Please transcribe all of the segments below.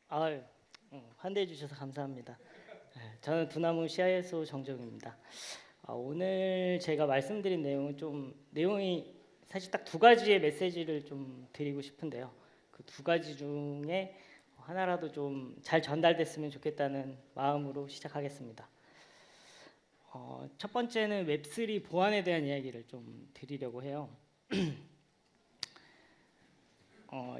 아유, 환대해 주셔서 감사합니다. 저는 두나무 CISO 정정입니다. 오늘 제가 말씀드린 내용은 내용이 사실 딱 두 가지의 메시지를 좀 드리고 싶은데요. 그 두 가지 중에 하나라도 좀 잘 전달됐으면 좋겠다는 마음으로 시작하겠습니다. 첫 번째는 웹3 보안에 대한 이야기를 좀 드리려고 해요.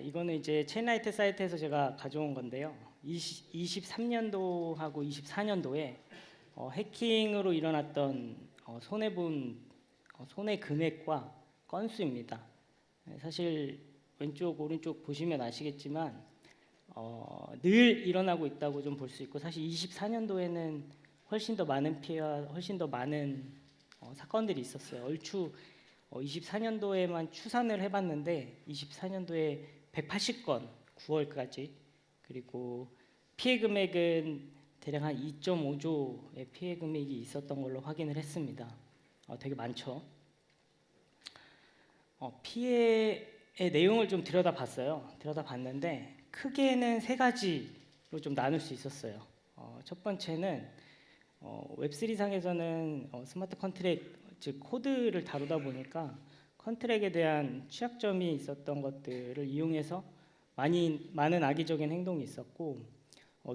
이거는 이제 체인라이트 사이트에서 제가 가져온 건데요. 23년도하고 24년도에 해킹으로 일어났던 손해 금액과 건수입니다. 사실 왼쪽 오른쪽 보시면 아시겠지만 늘 일어나고 있다고 좀 볼 수 있고, 사실 24년도에는 훨씬 더 많은 피해와 훨씬 더 많은 사건들이 있었어요. 얼추 24년도에만 추산을 해봤는데 24년도에 180건 9월까지, 그리고 피해 금액은 대략 한 2.5조의 피해 금액이 있었던 걸로 확인을 했습니다. 되게 많죠. 피해의 내용을 좀 들여다봤는데 크게는 세 가지로 좀 나눌 수 있었어요. 첫 번째는 웹3 상에서는 스마트 컨트랙, 즉 코드를 다루다 보니까 컨트랙에 대한 취약점이 있었던 것들을 이용해서 많은 악의적인 행동이 있었고,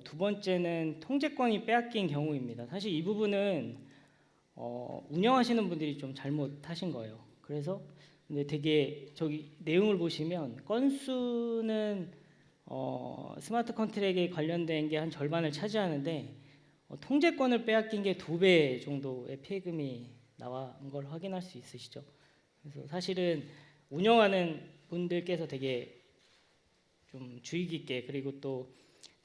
두 번째는 통제권이 빼앗긴 경우입니다. 사실 이 부분은 운영하시는 분들이 좀 잘못하신 거예요. 그래서 근데 되게 저기 내용을 보시면 건수는 스마트 컨트랙에 관련된 게 한 절반을 차지하는데 통제권을 빼앗긴 게 2배 정도의 피해금이 나온 걸 확인할 수 있으시죠. 그래서 사실은 운영하는 분들께서 되게 좀 주의 깊게, 그리고 또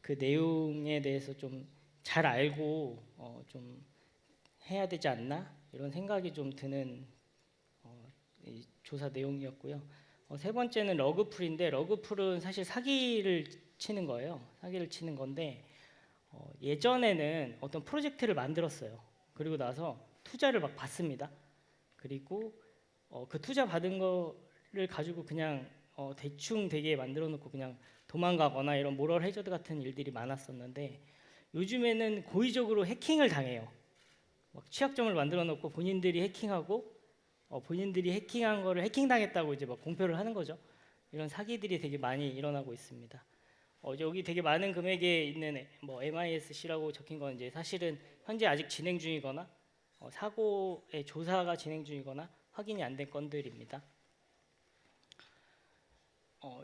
그 내용에 대해서 좀 잘 알고 좀 해야 되지 않나 이런 생각이 좀 드는 이 조사 내용이었고요. 세 번째는 러그풀인데, 러그풀은 사실 사기를 치는 거예요. 사기를 치는 건데 예전에는 어떤 프로젝트를 만들었어요. 그리고 나서 투자를 막 받습니다. 그리고 그 투자 받은 거를 가지고 그냥 대충 되게 만들어 놓고 그냥 도망가거나 이런 모럴 해저드 같은 일들이 많았었는데, 요즘에는 고의적으로 해킹을 당해요. 막 취약점을 만들어 놓고 본인들이 해킹하고 본인들이 해킹한 거를 해킹당했다고 이제 막 공표를 하는 거죠. 이런 사기들이 되게 많이 일어나고 있습니다. 여기 되게 많은 금액에 있는 뭐 MISC라고 적힌 건 이제 사실은 현재 아직 진행 중이거나 사고의 조사가 진행 중이거나 확인이 안 된 건들입니다.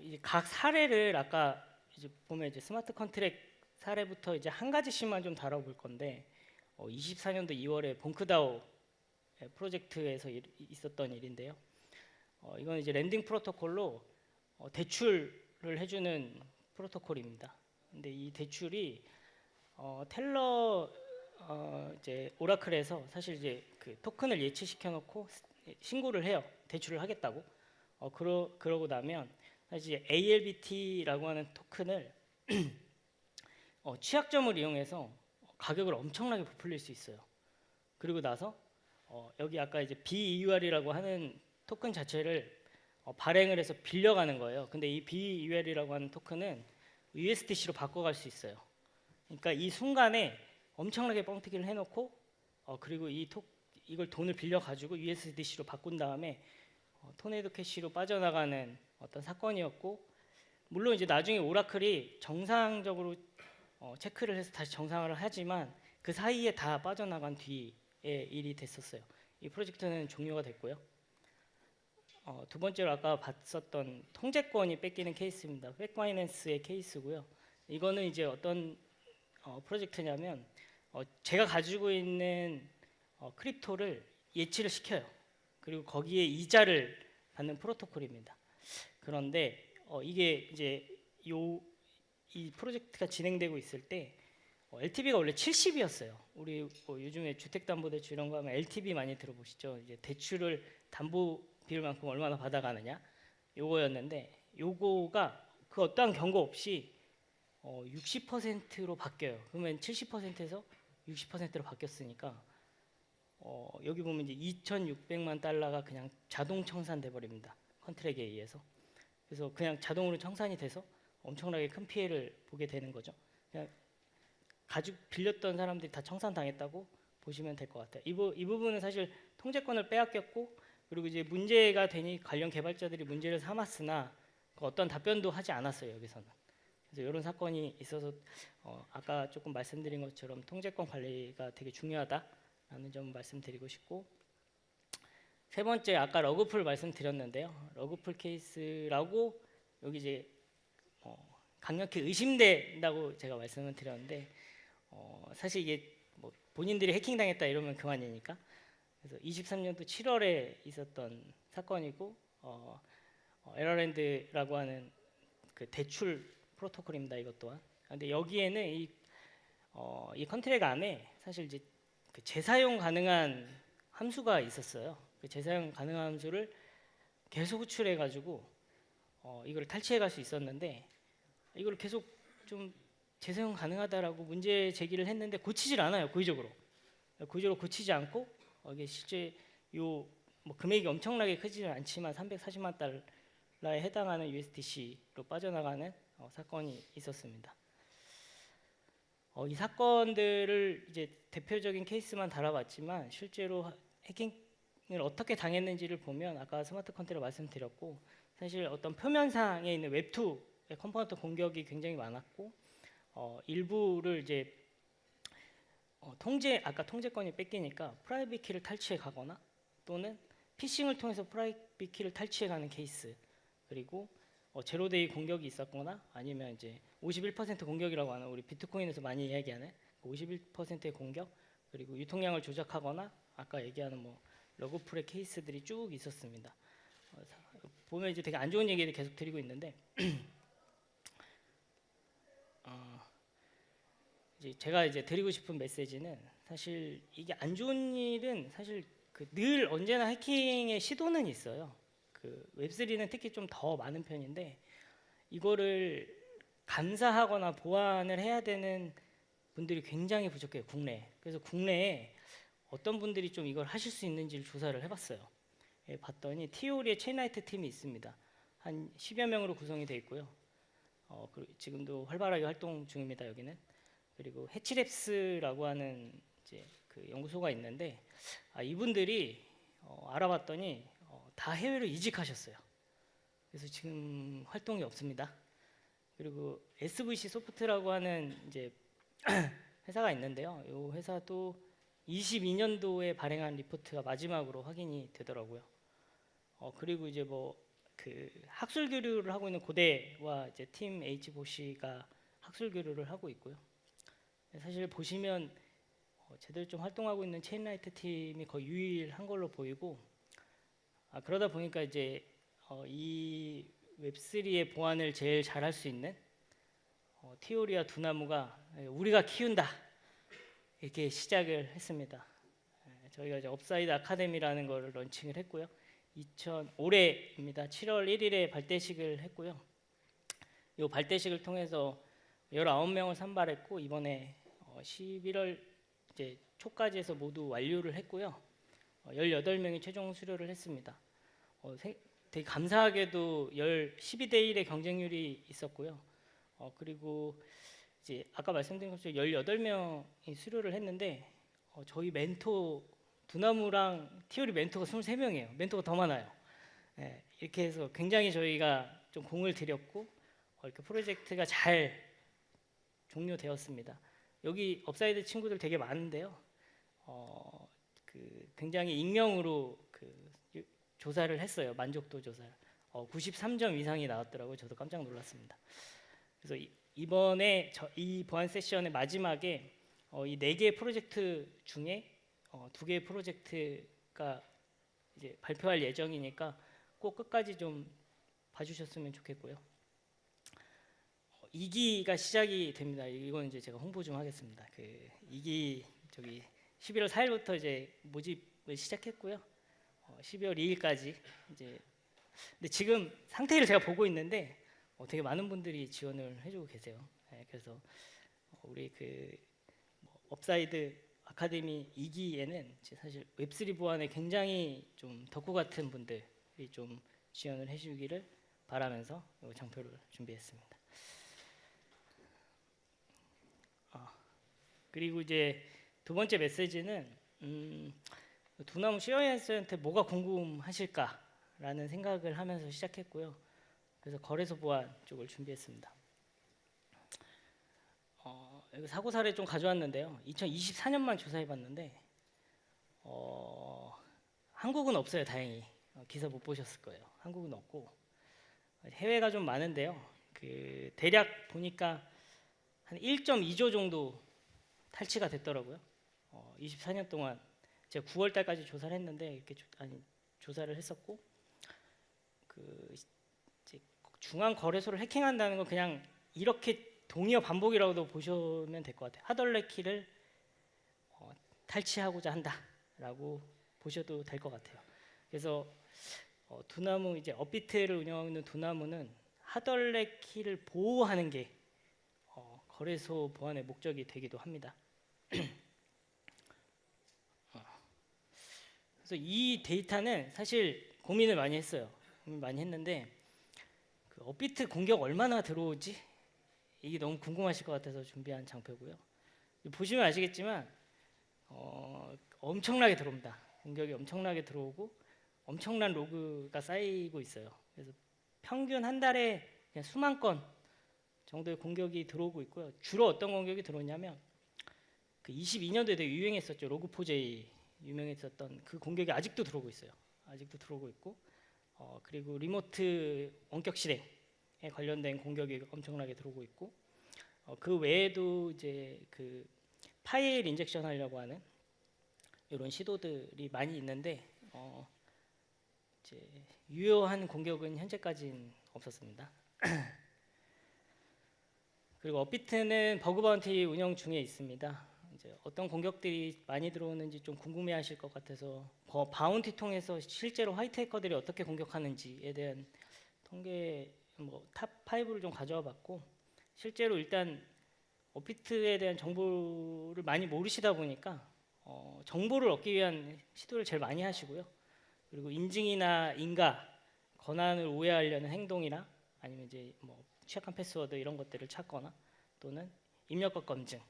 이제 각 사례를 아까 이제 보면 이제 스마트 컨트랙 사례부터 이제 한 가지씩만 좀 다뤄볼 건데, 24년도 2월에 봉크다오 프로젝트에서 있었던 일인데요. 이건 이제 랜딩 프로토콜로 대출을 해주는 프로토콜입니다. 근데 이 대출이 텔러 이제 오라클에서 사실 이제 그 토큰을 예치시켜 놓고 신고를 해요. 대출을 하겠다고. 그러고 나면 사실 ALBT라고 하는 토큰을 취약점을 이용해서 가격을 엄청나게 부풀릴 수 있어요. 그리고 나서 여기 아까 이제 BEUR이라고 하는 토큰 자체를 발행을 해서 빌려가는 거예요. 근데 이 BEUR이라고 하는 토큰은 USDC로 바꿔갈 수 있어요. 그러니까 이 순간에 엄청나게 뻥튀기를 해놓고 그리고 이걸 돈을 빌려가지고 USDC로 바꾼 다음에 토네이도 캐시로 빠져나가는 어떤 사건이었고, 물론 이제 나중에 오라클이 정상적으로 체크를 해서 다시 정상화를 하지만 그 사이에 다 빠져나간 뒤에 일이 됐었어요. 이 프로젝트는 종료가 됐고요. 두 번째로 아까 봤었던 통제권이 뺏기는 케이스입니다. 백파이낸스의 케이스고요. 이거는 이제 어떤 프로젝트냐면 제가 가지고 있는 크립토를 예치를 시켜요. 그리고 거기에 이자를 받는 프로토콜입니다. 그런데 이게 이제 이 프로젝트가 진행되고 있을 때 LTV가 원래 70이었어요. 우리 요즘에 주택담보대출 이런 거 하면 LTV 많이 들어보시죠. 이제 대출을 담보 비율만큼 얼마나 받아가느냐 요거였는데, 요거가 그 어떠한 경고 없이 60%로 바뀌어요. 그러면 70%에서 60%로 바뀌었으니까 여기 보면 이제 $2,600만 그냥 자동 청산돼 버립니다. 컨트랙에 의해서. 그래서 그냥 자동으로 청산이 돼서 엄청나게 큰 피해를 보게 되는 거죠. 그냥 가죽 빌렸던 사람들이 다 청산당했다고 보시면 될 것 같아요. 이 부분은 사실 통제권을 빼앗겼고, 그리고 이제 문제가 되니 관련 개발자들이 문제를 삼았으나 그 어떤 답변도 하지 않았어요, 여기서는. 그래서 이런 사건이 있어서 아까 조금 말씀드린 것처럼 통제권 관리가 되게 중요하다라는 점 말씀드리고 싶고, 세 번째 아까 러그풀 말씀드렸는데요. 러그풀 케이스라고 여기 이제 강력히 의심된다고 제가 말씀을 드렸는데, 사실 이게 뭐 본인들이 해킹당했다 이러면 그만이니까. 그래서 23년도 7월에 있었던 사건이고, 에러랜드라고 하는 그 대출 프로토콜입니다. 이것 또한. 근데 여기에는 이 컨트랙 안에 사실 이제 그 재사용 가능한 함수가 있었어요. 그 재사용 가능한 함수를 계속 호출해 가지고 이걸 탈취해 갈 수 있었는데, 이걸 계속 좀 재사용 가능하다라고 문제 제기를 했는데 고치질 않아요. 고의적으로 고치지 않고, 이게 실제 뭐 금액이 엄청나게 크지는 않지만 340만 달러에 해당하는 USDC로 빠져나가는 사건이 있었습니다. 이 사건들을 이제 대표적인 케이스만 다뤄봤지만 실제로 해킹을 어떻게 당했는지를 보면 아까 스마트 컨트롤 말씀드렸고, 사실 어떤 표면상에 있는 웹2의 컴포넌트 공격이 굉장히 많았고, 일부를 이제 아까 통제권이 뺏기니까 프라이빗 키를 탈취해 가거나 또는 피싱을 통해서 프라이빗 키를 탈취해 가는 케이스, 그리고 제로데이 공격이 있었거나 아니면 이제 51% 공격이라고 하는 우리 비트코인에서 많이 이야기하는 51%의 공격, 그리고 유통량을 조작하거나 아까 얘기하는 뭐 러그풀의 케이스들이 쭉 있었습니다. 보면 이제 되게 안 좋은 얘기를 계속 드리고 있는데 이제 제가 이제 드리고 싶은 메시지는, 사실 이게 안 좋은 일은 사실 늘 언제나 해킹의 시도는 있어요. 그 웹3는 특히 좀 더 많은 편인데, 이거를 감사하거나 보완을 해야 되는 분들이 굉장히 부족해요, 국내에. 그래서 국내에 어떤 분들이 좀 이걸 하실 수 있는지를 조사를 해봤어요. 봤더니 티오리의 체인라이트 팀이 있습니다. 한 10여 명으로 구성이 되어 있고요. 그리고 지금도 활발하게 활동 중입니다, 여기는. 그리고 해치랩스라고 하는 이제 그 연구소가 있는데, 이분들이 알아봤더니 다 해외로 이직하셨어요. 그래서 지금 활동이 없습니다. 그리고 SVC 소프트라고 하는 이제 회사가 있는데요. 이 회사도 22년도에 발행한 리포트가 마지막으로 확인이 되더라고요. 그리고 이제 뭐 그 학술 교류를 하고 있는 고대와 이제 팀 H보시가 학술 교류를 하고 있고요. 사실 보시면 제대로 좀 활동하고 있는 체인라이트 팀이 거의 유일한 걸로 보이고, 그러다 보니까 이제 이 웹3의 보안을 제일 잘할 수 있는 티오리아 두나무가 우리가 키운다 이렇게 시작을 했습니다. 저희가 이제 업사이드 아카데미라는 거를 런칭을 했고요. 올해입니다. 7월 1일에 발대식을 했고요. 이 발대식을 통해서 19명을 선발했고, 이번에 11월 이제 초까지 해서 모두 완료를 했고요. 18명이 최종 수료를 했습니다. 되게 감사하게도 12대 1의 경쟁률이 있었고요. 그리고 이제 아까 말씀드린 것처럼 18명이 수료를 했는데, 저희 멘토 두나무랑 티오리 멘토가 23명이에요. 멘토가 더 많아요. 이렇게 해서 굉장히 저희가 좀 공을 들였고, 이렇게 프로젝트가 잘 종료되었습니다. 여기 업사이드 친구들 되게 많은데요. 굉장히 익명으로 조사를 했어요. 만족도 조사를. 93점 이상이 나왔더라고요. 저도 깜짝 놀랐습니다. 그래서 이번에 이 보안 세션의 마지막에 이 4개의 프로젝트 중에 2개의 프로젝트가 이제 발표할 예정이니까 꼭 끝까지 좀 봐주셨으면 좋겠고요. 2기가 시작이 됩니다. 이건 이제 제가 홍보 좀 하겠습니다. 2기 저기 11월 4일부터 이제 모집을 시작했고요. 12월 2일까지 이제, 근데 지금 상태를 제가 보고 있는데 되게 많은 분들이 지원을 해주고 계세요. 그래서 우리 업사이드 아카데미 2기에는 사실 웹3 보안에 굉장히 좀 덕후 같은 분들이 좀 지원을 해주기를 바라면서 이 장표를 준비했습니다. 그리고 이제 두 번째 메시지는 두나무 CIS한테 뭐가 궁금하실까라는 생각을 하면서 시작했고요. 그래서 거래소 보안 쪽을 준비했습니다. 여기 사고 사례 좀 가져왔는데요. 2024년만 조사해봤는데 한국은 없어요. 다행히 기사 못 보셨을 거예요. 한국은 없고 해외가 좀 많은데요. 그 대략 보니까 한 1.2조 정도 탈취가 됐더라고요. 24년 동안 제가 9월 달까지 조사를 했는데 이렇게 조사를 했었고 그 이제 중앙 거래소를 해킹한다는 건 그냥 이렇게 동의어 반복이라고도 보시면 될 것 같아요. 하덜렛 키를 탈취하고자 한다라고 보셔도 될 것 같아요. 그래서 두나무 이제 업비트를 운영하는 두나무는 하덜렛 키를 보호하는 게 거래소 보안의 목적이 되기도 합니다. 그래서 이 데이터는 사실 고민을 많이 했어요. 고민 많이 했는데 그 업비트 공격 얼마나 들어오지? 이게 너무 궁금하실 것 같아서 준비한 장표고요. 보시면 아시겠지만 엄청나게 들어옵니다. 공격이 엄청나게 들어오고 엄청난 로그가 쌓이고 있어요. 그래서 평균 한 달에 그냥 수만 건 정도의 공격이 들어오고 있고요. 주로 어떤 공격이 들어오냐면 그 22년도에 되게 유행했었죠. 로그4j 유명했었던 그 공격이 아직도 들어오고 있어요. 아직도 들어오고 있고 그리고 리모트 원격 실행에 관련된 공격이 엄청나게 들어오고 있고 그 외에도 이제 그 파일 인젝션 하려고 하는 이런 시도들이 많이 있는데 이제 유효한 공격은 현재까지는 없었습니다. 그리고 업비트는 버그 바운티 운영 중에 있습니다. 이제 어떤 공격들이 많이 들어오는지 좀 궁금해하실 것 같아서 바운티 통해서 실제로 화이트 해커들이 어떻게 공격하는지에 대한 통계 탑 5를 좀 가져와봤고 실제로 일단 업비트에 대한 정보를 많이 모르시다 보니까 정보를 얻기 위한 시도를 제일 많이 하시고요. 그리고 인증이나 인가, 권한을 오해하려는 행동이나 아니면 이제 취약한 패스워드 이런 것들을 찾거나 또는 입력과 검증에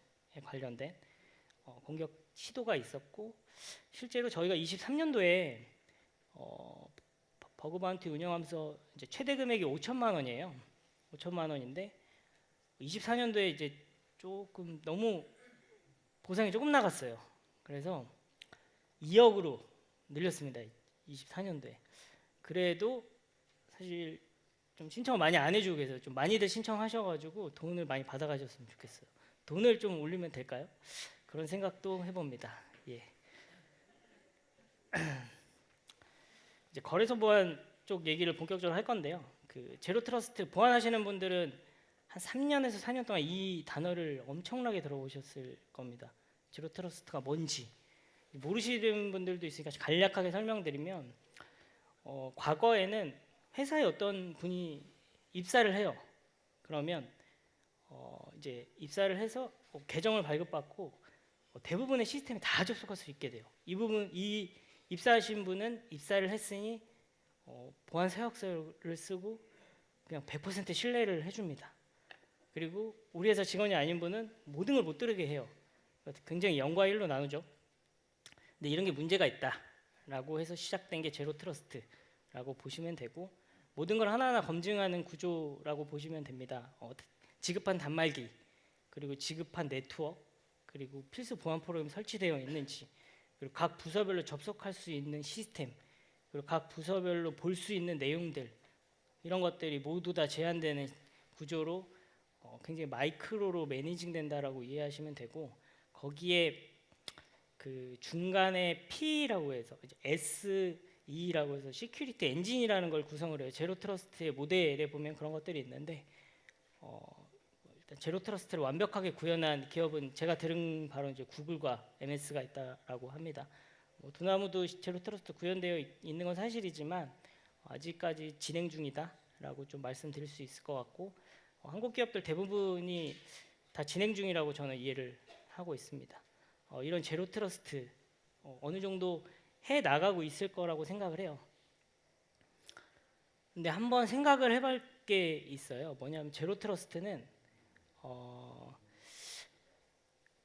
관련된 공격 시도가 있었고 실제로 저희가 23년도에 버그 바운티 운영하면서 이제 최대 금액이 5천만 원이에요. 5천만 원인데 24년도에 이제 조금 너무 보상이 조금 나갔어요. 그래서 2억으로 늘렸습니다. 24년도에. 그래도 사실 좀 신청을 많이 안 해주고 계세요. 좀 많이들 신청하셔가지고 돈을 많이 받아가셨으면 좋겠어요. 돈을 좀 올리면 될까요? 그런 생각도 해봅니다. 예. 이제 거래소 보안 쪽 얘기를 본격적으로 할 건데요. 그 제로 트러스트 보안하시는 분들은 한 3년에서 4년 동안 이 단어를 엄청나게 들어보셨을 겁니다. 제로 트러스트가 뭔지 모르시는 분들도 있으니까 간략하게 설명드리면 과거에는 회사에 어떤 분이 입사를 해요. 그러면 이제 입사를 해서 계정을 발급받고 대부분의 시스템에 다 접속할 수 있게 돼요. 이 입사하신 분은 입사를 했으니 보안 서약서를 쓰고 그냥 100% 신뢰를 해줍니다. 그리고 우리 회사 직원이 아닌 분은 모든 걸 못 들으게 해요. 굉장히 0과 1로 나누죠. 근데 이런 게 문제가 있다라고 해서 시작된 게 제로 트러스트라고 보시면 되고 모든 걸 하나하나 검증하는 구조라고 보시면 됩니다. 지급한 단말기 그리고 지급한 네트워크 그리고 필수 보안 프로그램이 설치되어 있는지 그리고 각 부서별로 접속할 수 있는 시스템 그리고 각 부서별로 볼 수 있는 내용들 이런 것들이 모두 다 제한되는 구조로 굉장히 마이크로로 매니징 된다라고 이해하시면 되고 거기에 그 중간에 P라고 해서 SE라고 해서 시큐리티 엔진이라는 걸 구성을 해요. 제로 트러스트의 모델에 보면 그런 것들이 있는데 일단 제로 트러스트를 완벽하게 구현한 기업은 제가 들은 바로 이제 구글과 MS가 있다라고 합니다. 두나무도 제로 트러스트 구현되어 있는 건 사실이지만 아직까지 진행 중이다라고 좀 말씀드릴 수 있을 것 같고 한국 기업들 대부분이 다 진행 중이라고 저는 이해를 하고 있습니다. 이런 제로 트러스트 어느 정도 해 나가고 있을 거라고 생각을 해요. 근데 한번 생각을 해볼 게 있어요. 뭐냐면 제로 트러스트는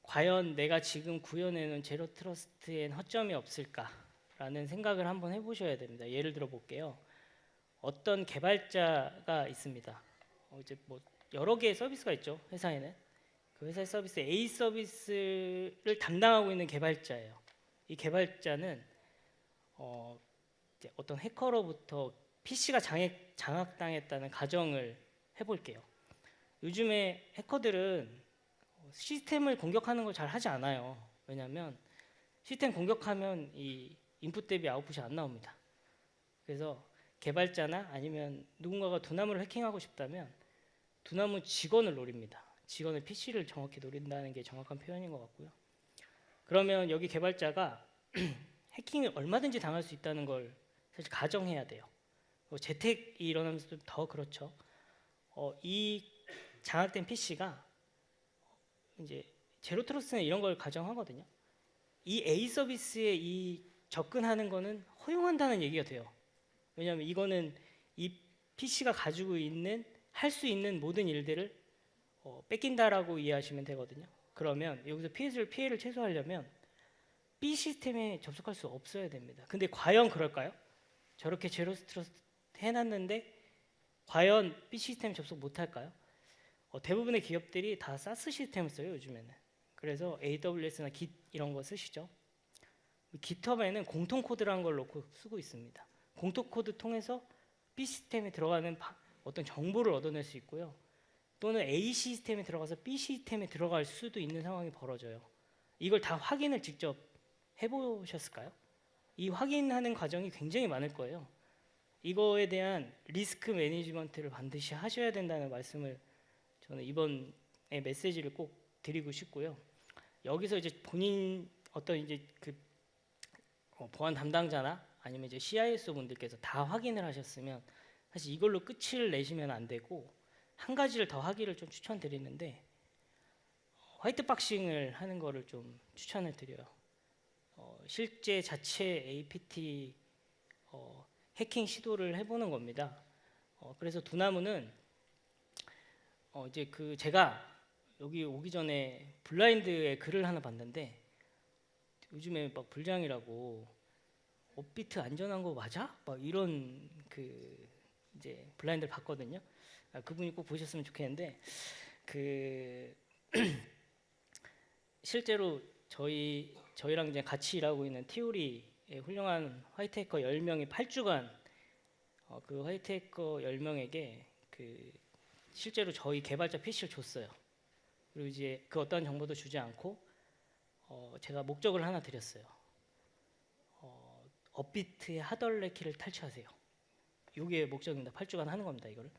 과연 내가 지금 구현해놓은 제로 트러스트엔 허점이 없을까라는 생각을 한번 해보셔야 됩니다. 예를 들어 볼게요. 어떤 개발자가 있습니다. 이제 뭐 여러 개의 서비스가 있죠. 회사에는 그 회사의 서비스 A 서비스를 담당하고 있는 개발자예요. 이 개발자는 이제 어떤 해커로부터 PC가 장악당했다는 가정을 해볼게요. 요즘에 해커들은 시스템을 공격하는 걸 잘 하지 않아요. 왜냐하면 시스템 공격하면 이 인풋 대비 아웃풋이 안 나옵니다. 그래서 개발자나 아니면 누군가가 두나무를 해킹하고 싶다면 두나무 직원을 노립니다. 직원의 PC를 정확히 노린다는 게 정확한 표현인 것 같고요. 그러면 여기 개발자가 해킹을 얼마든지 당할 수 있다는 걸 사실 가정해야 돼요. 재택이 일어나면서 좀 더 그렇죠. 이 장악된 PC가 이제 제로 트러스트는 이런 걸 가정하거든요. 이 A 서비스에 이 접근하는 거는 허용한다는 얘기가 돼요. 왜냐하면 이거는 이 PC가 가지고 있는 할 수 있는 모든 일들을 뺏긴다라고 이해하시면 되거든요. 그러면 여기서 피해를 최소화하려면 B 시스템에 접속할 수 없어야 됩니다. 근데 과연 그럴까요? 저렇게 제로 트러스트 해놨는데 과연 B 시스템 접속 못할까요? 대부분의 기업들이 다 사스 시스템을 써요 요즘에는. 그래서 AWS나 Git 이런 거 쓰시죠. GitHub에는 공통 코드라는 걸 놓고 쓰고 있습니다. 공통 코드 통해서 B 시스템에 들어가는 어떤 정보를 얻어낼 수 있고요. 또는 A 시스템에 들어가서 B 시스템에 들어갈 수도 있는 상황이 벌어져요. 이걸 다 확인을 직접 해보셨을까요? 이 확인하는 과정이 굉장히 많을 거예요. 이거에 대한 리스크 매니지먼트를 반드시 하셔야 된다는 말씀을 저는 이번에 메시지를 꼭 드리고 싶고요. 여기서 이제 본인 어떤 이제 그 보안 담당자나 아니면 이제 CISO 분들께서 다 확인을 하셨으면 사실 이걸로 끝을 내시면 안 되고 한 가지를 더 하기를 좀 추천드리는데 화이트 박싱을 하는 거를 좀 추천을 드려요. 실제 자체 APT 해킹 시도를 해보는 겁니다. 그래서 두나무는 이제 그 제가 여기 오기 전에 블라인드에 글을 하나 봤는데 요즘에 막 불장이라고 업비트 안전한 거 맞아? 막 이런 그 이제 블라인드를 봤거든요. 그분이 꼭 보셨으면 좋겠는데 그 실제로 저희랑 이제 같이 일하고 있는 티오리의 훌륭한 화이트 해커 10명이 8주간 그 화이트 해커 10명에게 그 실제로 저희 개발자 PC를 줬어요. 그리고 이제 그 어떤 정보도 주지 않고 제가 목적을 하나 드렸어요. 업비트의 하덜레 키를 탈취하세요. 이게 목적입니다. 8주간 하는 겁니다. 이거를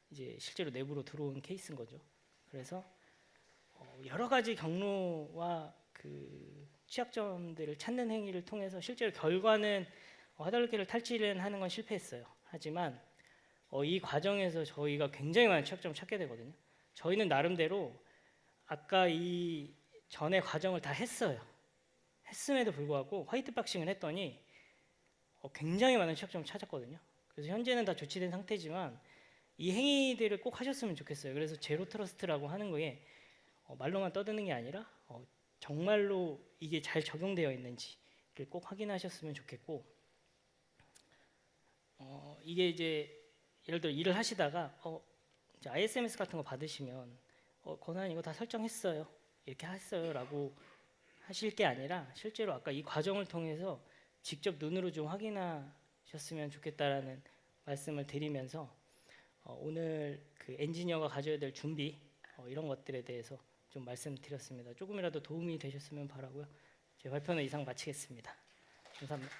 이제 실제로 내부로 들어온 케이스인 거죠. 그래서 여러 가지 경로와 그 취약점들을 찾는 행위를 통해서 실제로 결과는 하덜레 키를 탈취를 하는 건 실패했어요. 하지만 이 과정에서 저희가 굉장히 많은 취약점을 찾게 되거든요. 저희는 나름대로 아까 이 전에 과정을 다 했어요. 했음에도 불구하고 화이트 박싱을 했더니 굉장히 많은 취약점을 찾았거든요. 그래서 현재는 다 조치된 상태지만 이 행위들을 꼭 하셨으면 좋겠어요. 그래서 제로 트러스트라고 하는 거에 말로만 떠드는 게 아니라 정말로 이게 잘 적용되어 있는지를 꼭 확인하셨으면 좋겠고 이게 이제 예를 들어 일을 하시다가 이제 ISMS 같은 거 받으시면 권한 이거 다 설정했어요. 이렇게 했어요라고 하실 게 아니라 실제로 아까 이 과정을 통해서 직접 눈으로 좀 확인하셨으면 좋겠다라는 말씀을 드리면서 오늘 그 엔지니어가 가져야 될 준비 이런 것들에 대해서 좀 말씀드렸습니다. 조금이라도 도움이 되셨으면 바라고요. 제 발표는 이상 마치겠습니다. 감사합니다.